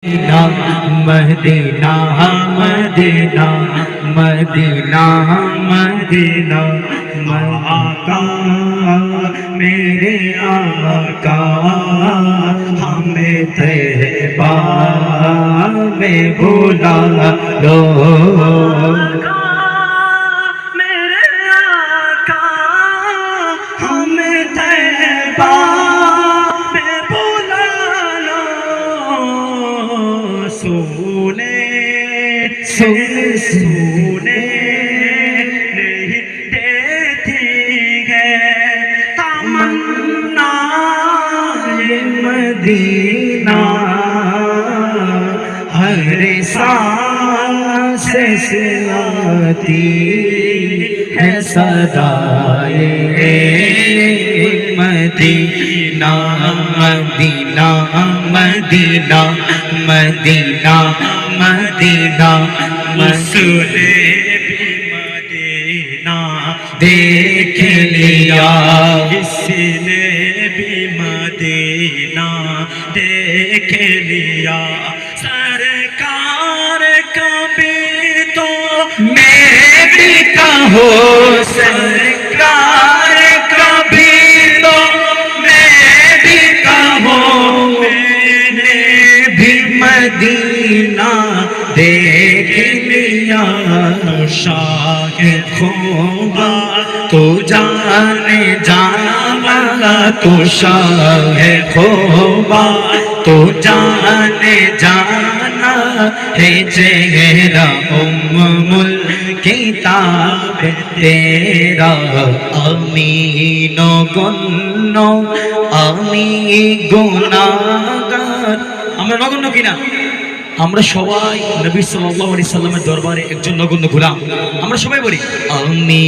مدینہ مدینہ مدینہ مدینہ آقا میرے آقا ہمیں طیبہ میں بلا لو سونے نہیں دیتی ہے تمنا مدینہ ہر سانس سے آتی ہے صدائے مدینہ مدینہ مدینہ مدینہ مدینہ مسلے بھی مدینہ دیکھ لیا کسی نے بھی مدینہ دیکھ لیا سرکار کبھی تو میں بھی کہو سرکار کبھی تو میں بھی کہوں میں نے بھی مدینہ دیکھ لیا شاہ خوبا تو جانے جانا تو شاہ خوبا تو جانے جانا ہے چہرہ الکتاب تیرا امین و گنو امی گناہگار আমরা নগণ্য কিনা আমরা সবাই নবী সাল্লাল্লাহু আলাইহি সাল্লামের দরবারে একজন নগণ্য গোলাম আমরা সবাই বলি আমি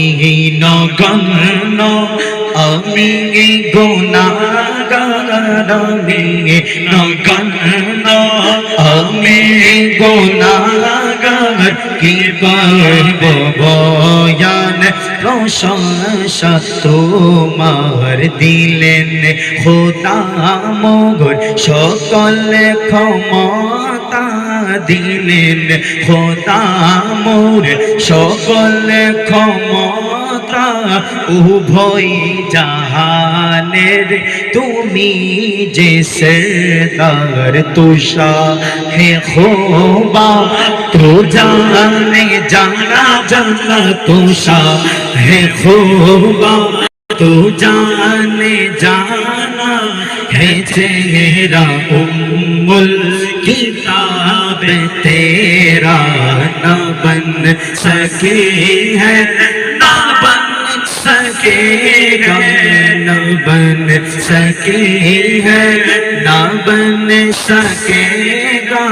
নগণ্য আমি গুনাহগার আমি নগণ্য আমি গুনাহগার কি করব বয়ান প্রশংসা তোমার দিলেন খোদা মগর সকল ক্ষমতা দিলেন খোদা মোর সকল ক্ষমতা উভয় জাহানের তুমি যে সরদার তুষা হে খোবা তো জানে জানা জানা তুষা হে খোবা তো জানে জানা ہے چہرہ الکتاب تیرا نہ بن سکے ہے نہ بن سکے گا نہ بن سکے ہے نہ بن سکے گا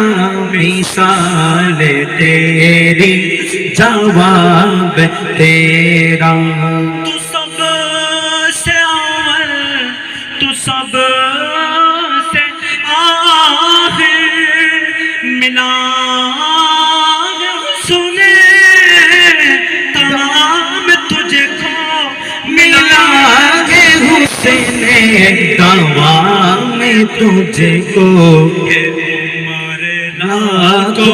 مثال تیری جواب تیرا تو سب سے اول تو سب سے آخر ملا سنے تمام تجھ کو ملا ہے حسین تمام تجھ کو کو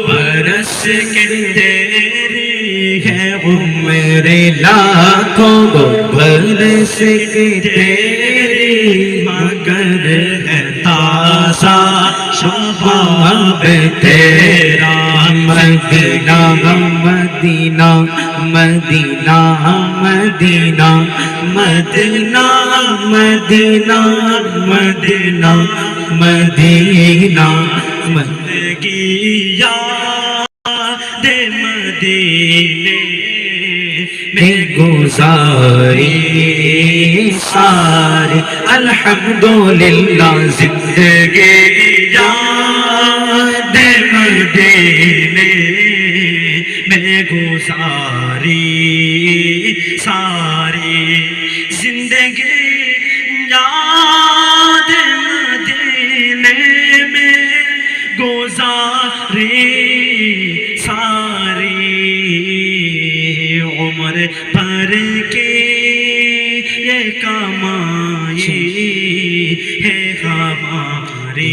برس کے تیری ہے عمر لاکھوں برس کے تیری مگر ہے تازہ شباب تیرا مدینہ مدینہ مدینہ مدینہ مدینہ مدینہ مدینہ مدینہ زندگی یاد مدینے میں گزاری ساری الحمدللہ زندگی یاد مدینے میں گزاری ساری زندگی یاد مدینے میں گزاری ساری عمر پر کی یہ کمائی ہے ہماری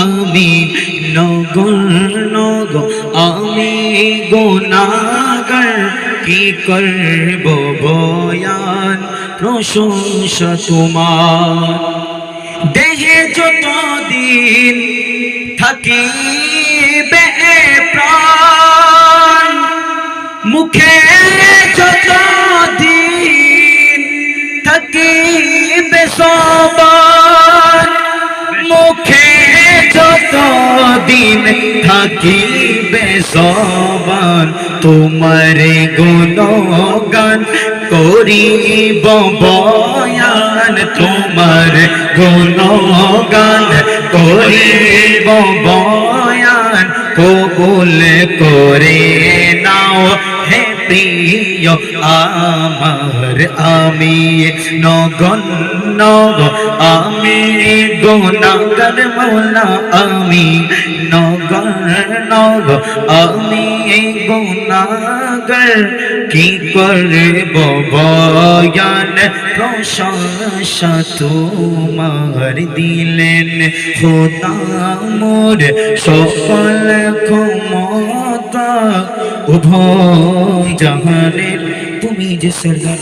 আমি নগর আমি গুনাহগার কি করব বয়ান প্রশংসা তোমার দেহে যতদিন থাকিবে প্রাণ মুখে যতদিন থাকিবে সবার মুখে যতদিন থাকিবে সবার তোমার গুণগান করিব বয়ান তোমার গুণগান করিব বয়ান কবুল করে নাও হে প্রিয় আমার আমি নগণ্য আমি গুনাহগার মওলা আমি নগণ্য আমি গুনাহগার কি করব বয়ান প্রশংসা তোমার দিলেন খোদা মোর সকল ক্ষমতা উভয় জাহানের তুমি যে সরদার